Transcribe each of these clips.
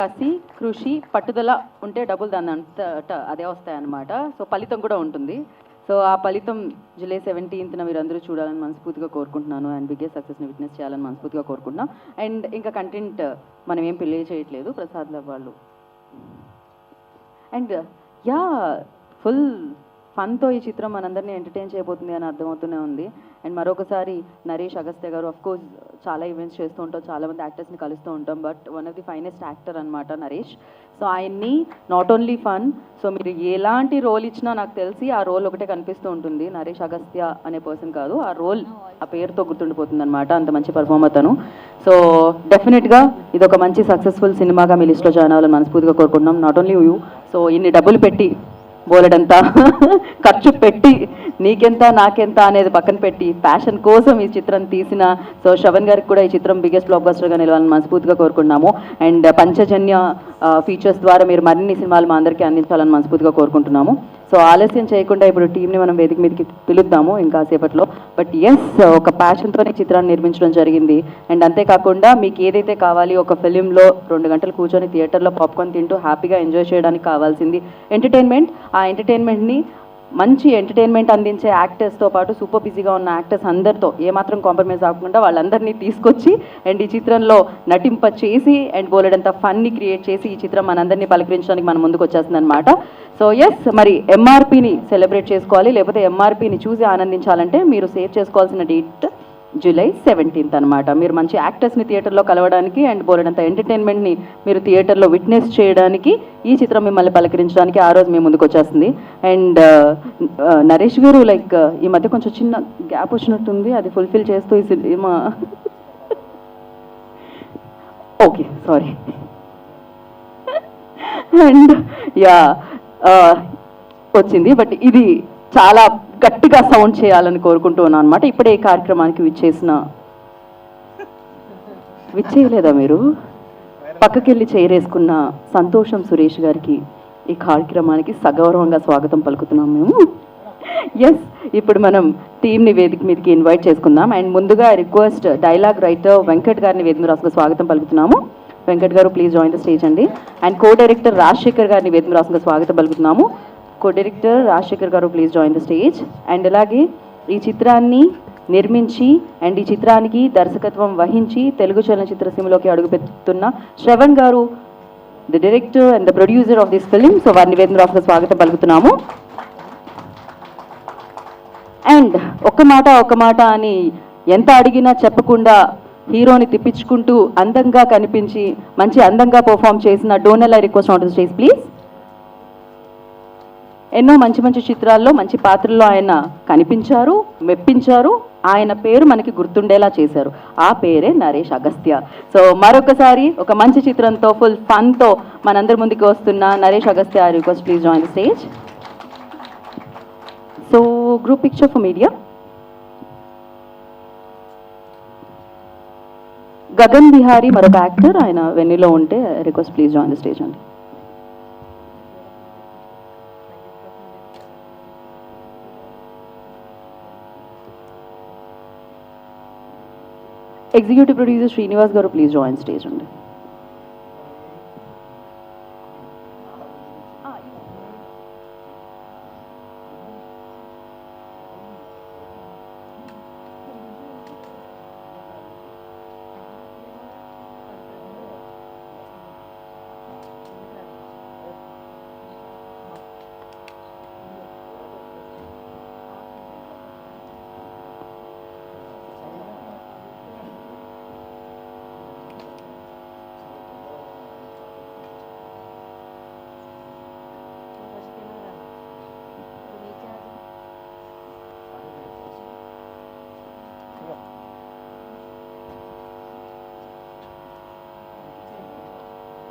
కసి కృషి పట్టుదల ఉంటే డబ్బులు దాన్ని అంతట అదే వస్తాయన్నమాట. సో ఫలితం కూడా ఉంటుంది. సో ఆ ఫలితం జూలై 17న మీరందరూ చూడాలని మనస్ఫూర్తిగా కోరుకుంటున్నాను. అండ్ బిగ్గెస్ట్ సక్సెస్ని విట్నెస్ చేయాలని మనస్ఫూర్తిగా కోరుకుంటున్నాం. అండ్ ఇంకా కంటెంట్ మనం ఏం ప్లే చేయట్లేదు, ప్రసాద్ లవ్ వాళ్ళు. అండ్ యా ఫుల్ ఫన్తో ఈ చిత్రం మనందరినీ ఎంటర్టైన్ చేయబోతుంది అని అర్థమవుతూనే ఉంది. అండ్ మరొకసారి నరేష్ అగస్త్య గారు, ఆఫ్ కోర్స్ చాలా ఈవెంట్స్ చేస్తూ ఉంటాం, చాలామంది యాక్టర్స్ని కలుస్తూ ఉంటాం, but one of the finest actor అనమాట నరేష్. సో ఆయన్ని నాట్ ఓన్లీ ఫన్, సో మీరు ఎలాంటి రోల్ ఇచ్చినా నాకు తెలిసి ఆ రోల్ ఒకటే కనిపిస్తూ ఉంటుంది. నరేష్ అగస్త్య అనే పర్సన్ కాదు, ఆ రోల్ ఆ పేరుతో గుర్తుండిపోతుంది అనమాట. అంత మంచి పర్ఫార్మర్ తను. సో డెఫినెట్గా ఇది ఒక మంచి సక్సెస్ఫుల్ సినిమాగా మీ లిస్ట్లో జాయిన్ అవ్వాలని మనస్ఫూర్తిగా కోరుకుంటున్నాం. నాట్ ఓన్లీ యూ, సో ఇన్ని డబ్బులు పెట్టి బోలెడంతా ఖర్చు పెట్టి నీకెంత నాకెంత అనేది పక్కన పెట్టి ప్యాషన్ కోసం ఈ చిత్రం తీసిన సో శ్రవణ్ గారికి కూడా ఈ చిత్రం బిగ్గెస్ట్ బ్లాక్ బస్టర్గా నిలవాలని మనస్ఫూర్తిగా కోరుకుంటున్నాము. అండ్ పంచజన్య ఫీచర్స్ ద్వారా మీరు మరిన్ని సినిమాలు మా అందరికీ అందించాలని మనస్ఫూర్తిగా కోరుకుంటున్నాము. సో ఆలస్యం చేయకుండా ఇప్పుడు టీంని మనం వేదిక మీదకి పిలుద్దాము ఇంకా సేపట్లో. బట్ ఎస్, ఒక ప్యాషన్తోనే చిత్రాన్ని నిర్మించడం జరిగింది. అండ్ అంతేకాకుండా మీకు ఏదైతే కావాలి, ఒక ఫిలింలో 2 గంటలు కూర్చొని థియేటర్లో పాప్కార్న్ తింటూ హ్యాపీగా ఎంజాయ్ చేయడానికి కావాల్సింది ఎంటర్టైన్మెంట్. ఆ ఎంటర్టైన్మెంట్ని మంచి ఎంటర్టైన్మెంట్ అందించే యాక్టర్స్తో పాటు సూపర్ బిజీగా ఉన్న యాక్టర్స్ అందరితో ఏమాత్రం కాంప్రమైజ్ అవ్వకుండా వాళ్ళందరినీ తీసుకొచ్చి అండ్ ఈ చిత్రంలో నటింప చేసి అండ్ బోలెడంత ఫన్ని క్రియేట్ చేసి ఈ చిత్రం మనందరినీ పలకరించడానికి మన ముందుకు వచ్చేస్తుంది అనమాట. సో ఎస్, మరి ఎంఆర్పిని సెలబ్రేట్ చేసుకోవాలి, లేకపోతే ఎంఆర్పిని చూసి ఆనందించాలంటే మీరు సేవ్ చేసుకోవాల్సిన డేట్ జూలై 17 అనమాట. మీరు మంచి యాక్టర్స్ని థియేటర్లో కలవడానికి అండ్ బోలెడంత ఎంటర్టైన్మెంట్ని మీరు థియేటర్లో విట్నెస్ చేయడానికి ఈ చిత్రం మిమ్మల్ని పలకరించడానికి ఆ రోజు మీ ముందుకు వచ్చేస్తుంది. అండ్ నరేష్ గారు లైక్ ఈ మధ్య కొంచెం చిన్న గ్యాప్ వచ్చినట్టుంది, అది ఫుల్ఫిల్ చేస్తూ ఈ cinema okay sorry. And yeah వచ్చింది, బట్ ఇది చాలా గట్టిగా సౌండ్ చేయాలని కోరుకుంటున్నాను అనమాట. ఇప్పుడే ఈ కార్యక్రమానికి విచ్చేయలేదా మీరు? పక్కకెళ్ళి చేరేసుకున్న సంతోషం సురేష్ గారికి ఈ కార్యక్రమానికి సగౌరవంగా స్వాగతం పలుకుతున్నాం మేము. ఎస్, ఇప్పుడు మనం టీంని వేదిక మీదకి ఇన్వైట్ చేసుకుందాం. అండ్ ముందుగా రిక్వెస్ట్ డైలాగ్ రైటర్ వెంకట్ గారిని వేదిక మీద రాసుగా స్వాగతం పలుకుతున్నాము. వెంకట్ గారు ప్లీజ్ జాయిన్ ద స్టేజ్ అండి. అండ్ కో డైరెక్టర్ రాజశేఖర్ గారిని వేదిక మీద రాసుగా స్వాగతం పలుకుతున్నాము. కో డైరెక్టర్ రాజశేఖర్ గారు please join the stage. And అలాగే ఈ చిత్రాన్ని నిర్మించి అండ్ ఈ చిత్రానికి దర్శకత్వం వహించి తెలుగు చలనచిత్ర సీమలోకి అడుగుపెడుతున్న శ్రవణ్ గారు, the director and the producer of this film. So వారిని వేదిక రాసుగా స్వాగతం పలుకుతున్నాము. అండ్ ఒక మాట అని ఎంత అడిగినా చెప్పకుండా హీరోని తిప్పించుకుంటూ అందంగా కనిపించి మంచి అందంగా పర్ఫామ్ చేసిన డోనల్, I request on to stage please. ఎన్నో మంచి మంచి చిత్రాల్లో మంచి పాత్రల్లో ఆయన కనిపించారు, మెప్పించారు, ఆయన పేరు మనకి గుర్తుండేలా చేశారు. ఆ పేరే నరేష్ అగస్త్య. సో మరొకసారి ఒక మంచి చిత్రంతో ఫుల్ ఫన్తో మనందరి ముందుకు వస్తున్న Naresh Agastya, I request please join the stage. So group picture for media. Gagan Bihari మరొక యాక్టర్, ఆయన వెన్నీలో ఉంటే request please join the stage అండి. ఎగ్జిక్యూటివ్ ప్రొడ్యూసర్ శ్రీనివాస్ గారు ప్లీజ్ జాయిన్ స్టేజ్ అండి.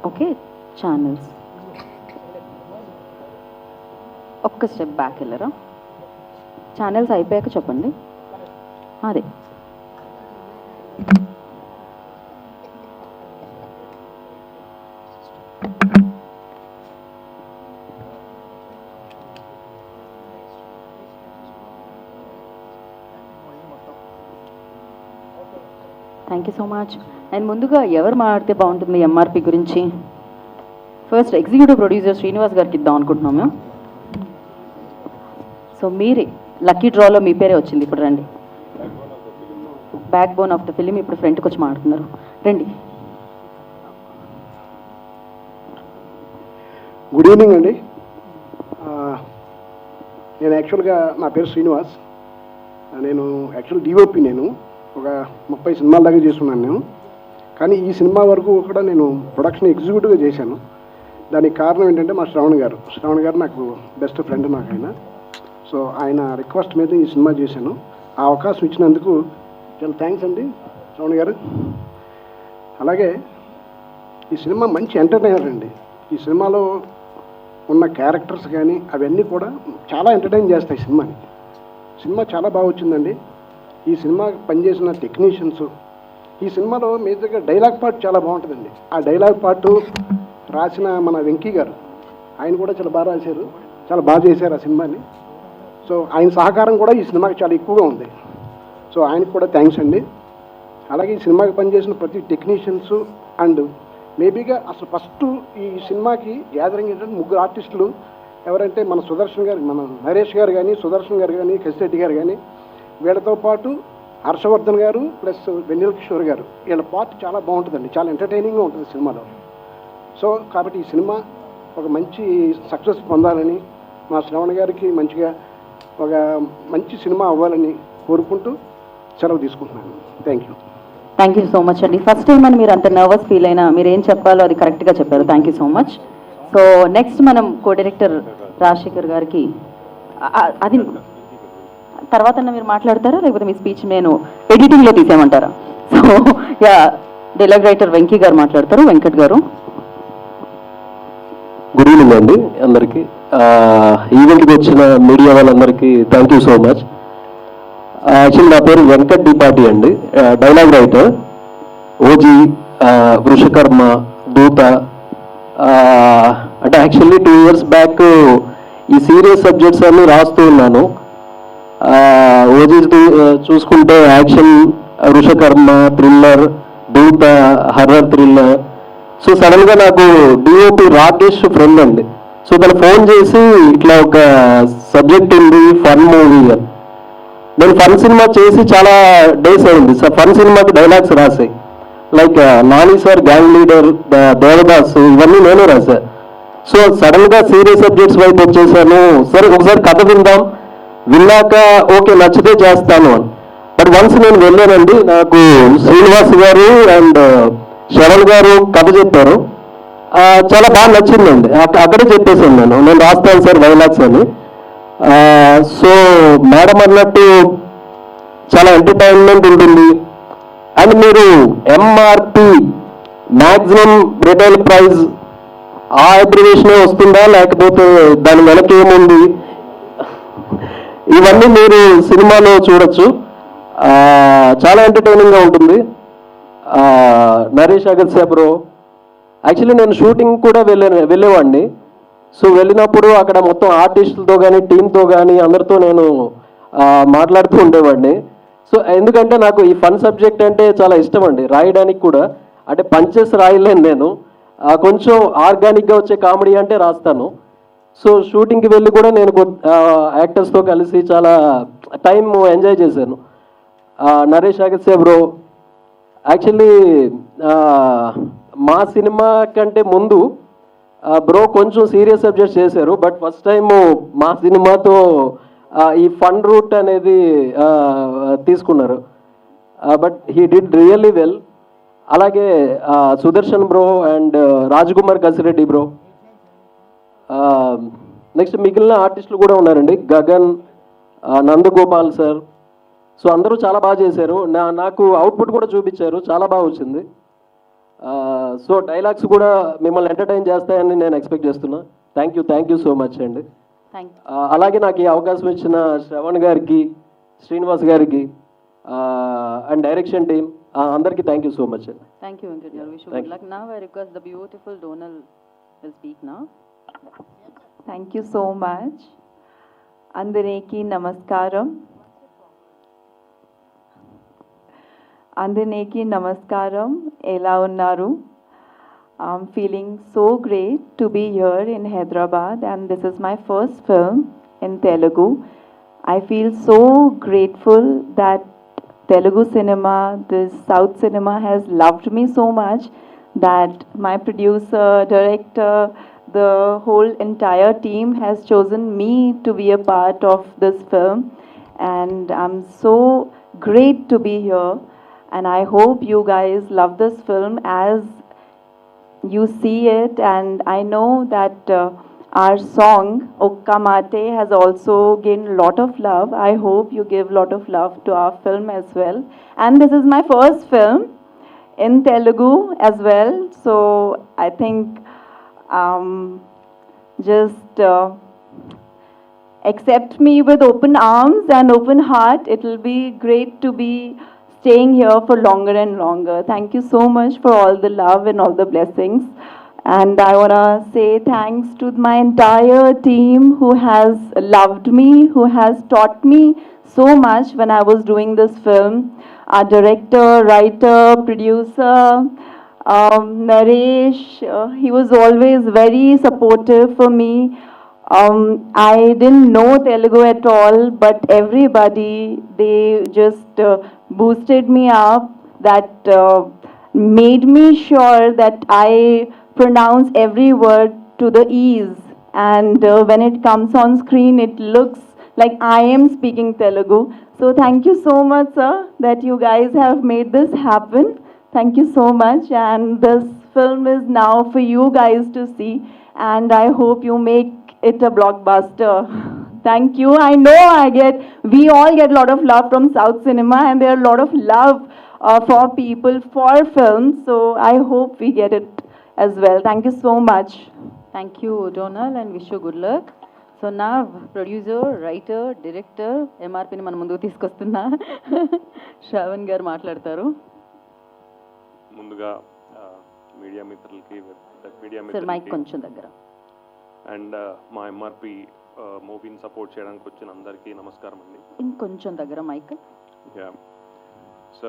ఓకే, ఛానల్స్ ఒక్క స్టెప్ బ్యాక్ వెళ్ళరా. ఛానల్స్ అయిపోయాక చెప్పండి. అదే thank you so much. And ముందుగా ఎవరు మాట్లాడితే బాగుంటుంది ఎంఆర్పి గురించి? ఫస్ట్ ఎగ్జిక్యూటివ్ ప్రొడ్యూసర్ శ్రీనివాస్ గారికి ఇద్దాం అనుకుంటున్నాము. సో మీరే లక్కీ డ్రాలో మీ పేరే వచ్చింది. ఇప్పుడు రండి. Back bone of the film ఇప్పుడు ఫ్రంట్కి వచ్చి మాట్లాడుతున్నారు. రండి. గుడ్ ఈవినింగ్ అండి. నేను యాక్చువల్గా నా పేరు శ్రీనివాస్. నేను యాక్చువల్ డిఓపి. నేను ఒక 30 సినిమాల దాకా చేస్తున్నాను నేను. కానీ ఈ సినిమా వరకు కూడా నేను ప్రొడక్షన్ ఎగ్జిక్యూటివ్గా చేశాను. దానికి కారణం ఏంటంటే మా శ్రవణ్ గారు నాకు బెస్ట్ ఫ్రెండ్ నాకు ఆయన. సో ఆయన రిక్వెస్ట్ మీద ఈ సినిమా చేశాను. ఆ అవకాశం ఇచ్చినందుకు చాలా థ్యాంక్స్ అండి శ్రవణ్ గారు. అలాగే ఈ సినిమా మంచి ఎంటర్టైనర్ అండి. ఈ సినిమాలో ఉన్న క్యారెక్టర్స్ కానీ అవన్నీ కూడా చాలా ఎంటర్టైన్ చేస్తాయి సినిమాని. సినిమా చాలా బాగా వచ్చిందండి. ఈ సినిమా పనిచేసిన టెక్నీషియన్స్, ఈ సినిమాలో మేజర్గా డైలాగ్ పార్ట్ చాలా బాగుంటుందండి. ఆ డైలాగ్ పార్ట్ రాసిన మన వెంకీ గారు, ఆయన కూడా చాలా బాగా రాశారు, చాలా బాగా చేశారు ఆ సినిమాని. సో ఆయన సహకారం కూడా ఈ సినిమాకి చాలా ఎక్కువగా ఉంది. సో ఆయనకు కూడా థ్యాంక్స్ అండి. అలాగే ఈ సినిమాకి పనిచేసిన ప్రతి టెక్నీషియన్స్ అండ్ మేబీగా అసలు ఫస్ట్ ఈ సినిమాకి గ్యాదరింగ్ ఏంటంటే 3 ఆర్టిస్టులు. ఎవరంటే మన సుదర్శన్ గారు, మన నరేష్ గారు కానీ, సుదర్శన్ గారు కానీ, కసిరెడ్డి గారు కానీ, వీళ్ళతో పాటు హర్షవర్ధన్ గారు ప్లస్ వెన్నెల కిషోర్ గారు. వీళ్ళ పార్ట్ చాలా బాగుంటుందండి, చాలా ఎంటర్టైనింగ్గా ఉంటుంది సినిమాలో. సో కాబట్టి ఈ సినిమా ఒక మంచి సక్సెస్ పొందాలని, మా శ్రవణ్ గారికి మంచిగా ఒక మంచి సినిమా అవ్వాలని కోరుకుంటూ సెలవు తీసుకుంటున్నాను. థ్యాంక్ యూ సో మచ్ అండి. ఫస్ట్ టైం అని మీరు అంత నర్వస్ ఫీల్ అయినా మీరు ఏం చెప్పాలో అది కరెక్ట్గా చెప్పారు. Thank you so much. So next మనం కో డైరెక్టర్ రాజశేఖర్ గారికి అది తర్వాత మీరు మాట్లాడతారా లేకపోతే మీ స్పీచ్ నేను ఎడిటింగ్లో తీసేయమంటారా? So yeah, dialogue writer Venky గారు మాట్లాడతారు. వెంకట్ గారు. గుడ్ ఈవినింగ్ అండి అందరికీ. ఈవెంట్కి వచ్చిన మీడియా వాళ్ళందరికీ thank you so much. Actually నా పేరు వెంకట్ దిపాటి అండి, dialogue writer. OG, Vrushakarma, Dhootha. అంటే యాక్చువల్లీ 2 years బ్యాక్ ఈ సీరియస్ సబ్జెక్ట్స్ అన్నీ రాస్తూ ఉన్నాను. ఓజీ చూసుకుంటే action, Vrushakarma thriller, Dhootha horror thriller. So సడన్గా నాకు డిఓపి రాకేష్ ఫ్రెండ్ అండి. సో తను ఫోన్ చేసి ఇట్లా ఒక సబ్జెక్ట్ ఉంది ఫన్ మూవీ. నేను ఫన్ సినిమా చేసి చాలా డేస్ అయింది. సో ఫన్ సినిమాకి డైలాగ్స్ రాసాయి. Like Nani sir, gang leader, Devadas, ఇవన్నీ నేనే రాశా. సో సడన్గా సీరియస్ సబ్జెక్ట్స్ వైపు వచ్చేసాను. సరే ఒకసారి కథ విందాం, విన్నాక ఓకే నచ్చితే చేస్తాను అని. బట్ వన్స్ నేను వెళ్ళానండి, నాకు శ్రీనివాస్ గారు అండ్ శరణ్ గారు కథ చెప్పారు. చాలా బాగా నచ్చిందండి. అక్కడే చెప్పేసాను నేను రాస్తాను సార్ డైలాగ్స్ అని. సో మేడం అన్నట్టు చాలా ఎంటర్టైన్మెంట్ ఉంటుంది. అండ్ మీరు ఎంఆర్పి మ్యాక్సిమం రిటైల్ ప్రైస్ ఆ అబ్రివేషనే వస్తుందా లేకపోతే దాని వెనక ఏముంది, ఇవన్నీ మీరు సినిమాలో చూడొచ్చు. చాలా ఎంటర్టైనింగ్గా ఉంటుంది. నరేష్ అగత్య బ్రో, యాక్చువల్లీ నేను షూటింగ్ కూడా వెళ్ళేవాడిని. సో వెళ్ళినప్పుడు అక్కడ మొత్తం ఆర్టిస్టులతో కానీ టీంతో కానీ అందరితో నేను మాట్లాడుతూ ఉండేవాడిని. సో ఎందుకంటే నాకు ఈ ఫన్ సబ్జెక్ట్ అంటే చాలా ఇష్టం అండి, రాయడానికి కూడా. అంటే పంచెస్ రాయలేను నేను, కొంచెం ఆర్గానిక్గా వచ్చే కామెడీ అంటే రాస్తాను. సో షూటింగ్కి వెళ్ళి కూడా నేను యాక్టర్స్తో కలిసి చాలా టైం ఎంజాయ్ చేశాను. నరేష్ అగత్య బ్రో, యాక్చువల్లీ మా సినిమా కంటే ముందు బ్రో కొంచెం సీరియస్ సబ్జెక్ట్స్ చేశారు. బట్ ఫస్ట్ టైము మా సినిమాతో ఈ ఫన్ రూట్ అనేది తీసుకున్నారు. But he did really well. అలాగే Sudarshan bro and Rajkumar Kasireddy bro, next మిగిలిన ఆర్టిస్టులు కూడా ఉన్నారండి, గగన్, నందగోపాల్ సార్. సో అందరూ చాలా బాగా చేశారు. నాకు అవుట్పుట్ కూడా చూపించారు, చాలా బాగా వచ్చింది. సో డైలాగ్స్ కూడా మిమ్మల్ని ఎంటర్టైన్ చేస్తాయని నేను ఎక్స్పెక్ట్ చేస్తున్నా. థ్యాంక్ యూ సో మచ్ అండి. అలాగే నాకు ఈ అవకాశం ఇచ్చిన శ్రవణ్ గారికి, శ్రీనివాస్ గారికి అండ్ డైరెక్షన్ టీమ్ అందరికీ థ్యాంక్ యూ సో మచ్ అండి. థ్యాంక్ యూ వెంకట్ గారు. Wish you good luck. Now I request the beautiful Donal will speak now. Thank you so much. అందరికీ నమస్కారం. అందరికీ నమస్కారం. ఎలా ఉన్నారు? I'm feeling so great to be here in Hyderabad, and this is my first film in Telugu. I feel so grateful that Telugu cinema, this South cinema, has loved me so much that my producer, director, the whole entire team has chosen me to be a part of this film. And I'm so great to be here. And I hope you guys love this film as you see it. And I know that our song Okka Mate has also gained a lot of love. I hope you give a lot of love to our film as well. And this is my first film in Telugu as well. So I think just accept me with open arms and open heart. It will be great to be staying here for longer and longer. Thank you so much for all the love and all the blessings. And I want to say thanks to my entire team who has loved me, who has taught me so much when I was doing this film. Our director, writer, producer, Naresh, he was always very supportive for me. I didn't know Telugu at all, but everybody, they just boosted me up, that made me sure that I pronounce every word to the ease. And when it comes on screen, it looks like I am speaking Telugu. So thank you so much, sir, that you guys have made this happen. Thank you so much. And this film is now for you guys to see. And I hope you make it a blockbuster. Thank you. I know we all get a lot of love from South cinema, and there are a lot of love for people, for films. So I hope we get it as well. Thank you so much. Thank you Donal and wish you good luck. So నా producer, writer, director ఎంఆర్పిని మన ముందుకు తీసుకొస్తున్నా శ్రవణ్ గారు మాట్లాడతారు. ముందుగా media మిత్రులకి sir mic కొంచెం దగ్గర. అండ్ మా ఎంఆర్పి మూవీని సపోర్ట్ చేయడానికి వచ్చిన అందరికీ నమస్కారం అండి. ఇంకొంచెం దగ్గర మైక్. యా, సో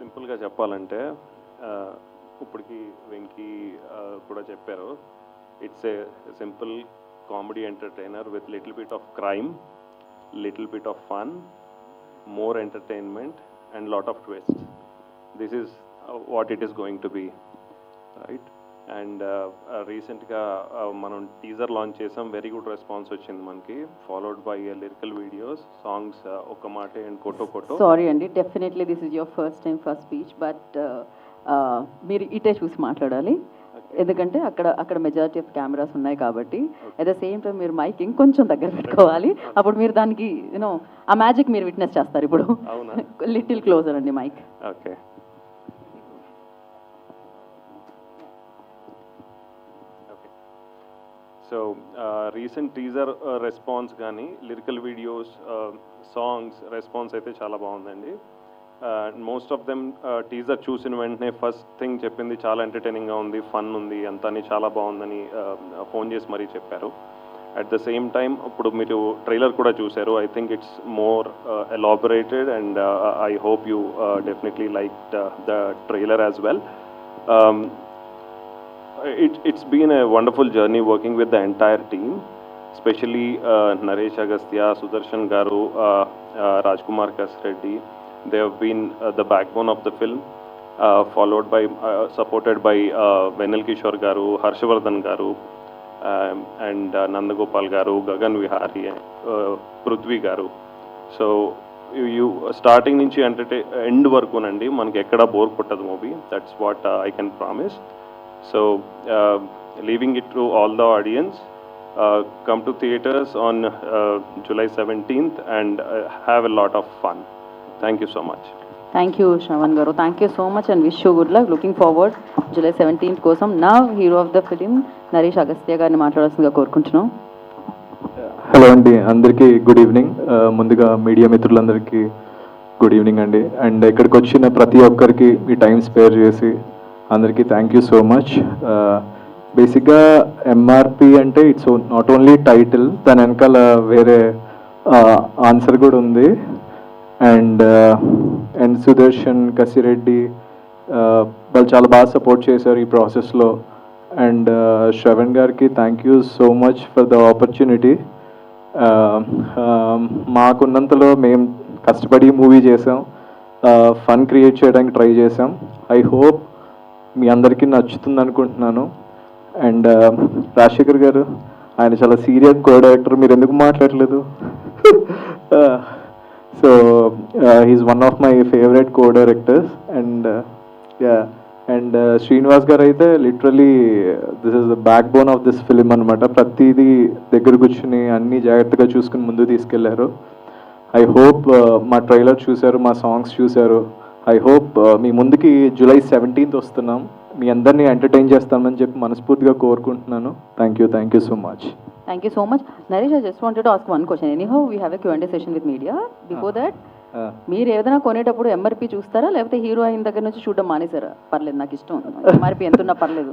సింపుల్గా చెప్పాలంటే ఇప్పటికి వెంకీ కూడా చెప్పారు, it's a simple comedy entertainer with little bit of crime, little bit of fun, more entertainment and lot of twist. This is what it is going to be, right? And రీసెంట్గా మనం teaser launch చేసాం, very good response వచ్చింది మనకి, followed by lyrical videos, songs ఒక మాటే and కోటో కోటో. Sorry అండి, definitely this is your first time first speech, but మీరు ఇటే చూసి మాట్లాడాలి, ఎందుకంటే అక్కడ మెజారిటీ ఆఫ్ కెమెరాస్ ఉన్నాయి కాబట్టి. అట్ ద సేమ్ టైం మీరు మైక్ ఇంకొంచెం దగ్గర పెట్టుకోవాలి, అప్పుడు మీరు దానికి యూనో ఆ మ్యాజిక్ మీరు విట్నెస్ చేస్తారు. ఇప్పుడు లిటిల్ క్లోజర్ అండి mike. Okay, so recent teaser response కానీ లిరికల్ వీడియోస్, సాంగ్స్ రెస్పాన్స్ అయితే చాలా బాగుందండి. మోస్ట్ ఆఫ్ దెమ్ టీజర్ చూసిన వెంటనే ఫస్ట్ థింగ్ చెప్పింది చాలా ఎంటర్టైనింగ్గా ఉంది, ఫన్ ఉంది, అంతా చాలా బాగుందని ఫోన్ చేసి మరీ చెప్పారు. అట్ ద సేమ్ టైం ఇప్పుడు మీరు ట్రైలర్ కూడా చూశారు, I think it's more elaborated and I hope you definitely like the trailer as well. It's been a wonderful journey working with the entire team, especially Naresh Agastya, Sudarshan Garu, Rajkumar Kasreddy. They have been the backbone of the film, followed by, supported by Venal Kishore Garu, Harshavardhan Garu, and Nandagopal Garu, Gagan Vihari, Prithvi Garu. So you starting nunchi end varaku nandi manaki ekkada bore kottadu movie. That's what I can promise. So leaving it to all the audience, come to theaters on July 17th and have a lot of fun. Thank you so much. Thank you Shravan గారు, thank you so much and wish you good luck. Looking forward July 17th కోసం. నా hero of the film Naresh Agastya గారిని మాట్లాడాల్సిందిగా కోరుకుంటున్నాం. Hello అండి, అందరికీ good evening. ముందుగా media మిత్రులందరికీ గుడ్ ఈవినింగ్ అండి. అండ్ ఇక్కడికి వచ్చిన ప్రతి ఒక్కరికి ఈ టైం స్పేర్ చేసి అందరికీ థ్యాంక్ యూ సో మచ్. బేసిక్గా ఎంఆర్పి అంటే ఇట్స్ నాట్ ఓన్లీ టైటిల్, దాని వెనకాల వేరే ఆన్సర్ కూడా ఉంది. అండ్ సుదర్శన్, కసిరెడ్డి, వాళ్ళు చాలా బాగా సపోర్ట్ చేశారు ఈ ప్రాసెస్లో. అండ్ శ్రవణ్ గారికి thank you so much for the opportunity. మాకున్నంతలో మేము కష్టపడి మూవీ చేసాం, ఫన్ క్రియేట్ చేయడానికి ట్రై చేసాం. ఐ హోప్ మీ అందరికీ నచ్చుతుంది అనుకుంటున్నాను. అండ్ రాజశేఖర్ గారు, ఆయన చాలా సీరియస్ కో డైరెక్టర్, మీరు ఎందుకు మాట్లాడలేదు? So he's one of my favourite co directors. And and Srinivas గారు అయితే literally this is the back bone of this film అనమాట. ప్రతిదీ దగ్గర కూర్చుని అన్నీ జాగ్రత్తగా చూసుకుని ముందుకు తీసుకెళ్లారు. ఐ హోప్ మా ట్రైలర్ చూశారు, మా సాంగ్స్ చూశారు. ఐ హోప్ మీ ముందుకి July 17th వస్తున్నాం, మీ అందరినీ ఎంటర్టైన్ చేస్తామని చెప్పి మనస్ఫూర్తిగా కోరుకుంటున్నాను. Thank you so much. Thank you so much. Naresh, I just wanted to ask one question. Anyhow, we have a Q&A session with media. Before that, మీరు ఏదైనా కొనేటప్పుడు ఎంఆర్పి చూస్తారా, లేకపోతే హీరో అయిన దగ్గర నుంచి చూడడం మానేసారా? పర్లేదు, నాకు ఇష్టం ఎంఆర్పి ఎంత ఉన్నా పర్లేదు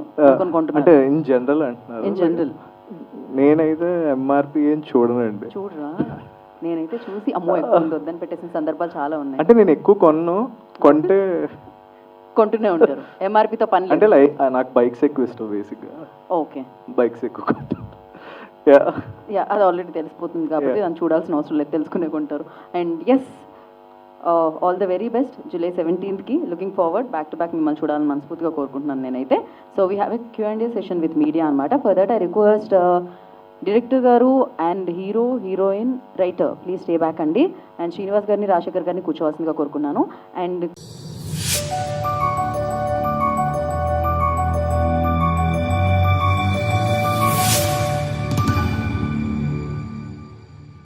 అంటే ఇన్ జనరల్ అంటున్నారు. ఇన్ జనరల్ నేనైతే ఎంఆర్పి ఏం చూడనండి. చూడరా? నేనైతే చూసి అమ్మో ఎక్కువ ఉంది వద్దని పెట్టేసిన సందర్భాలు చాలా ఉన్నాయి. అంటే నేను ఎక్కువ కొంటే కొంటూనే ఉంటారు, ఎంఆర్పితో పని అంటే నాకు బైక్స్ ఎక్కువ ఇష్టం బేసిక్గా. ఓకే, బైక్స్ ఎక్కువ కొంటాను. యా, అది ఆల్రెడీ తెలిసిపోతుంది కాబట్టి దాన్ని చూడాల్సిన అవసరం లేదు, తెలుసుకునే కొంటారు. And yes, all the very best July 17th. Looking forward, back to back మిమ్మల్ని చూడాలని మనస్ఫూర్తిగా కోరుకుంటున్నాను నేనైతే. So we have a Q&A session with media అనమాట. For that I request director గారు and hero, heroine, writer please stay back అండి. And Srinivas గారిని, రాజశేఖర్ గారిని కూర్చోవాల్సిందిగా కోరుకున్నాను. అండ్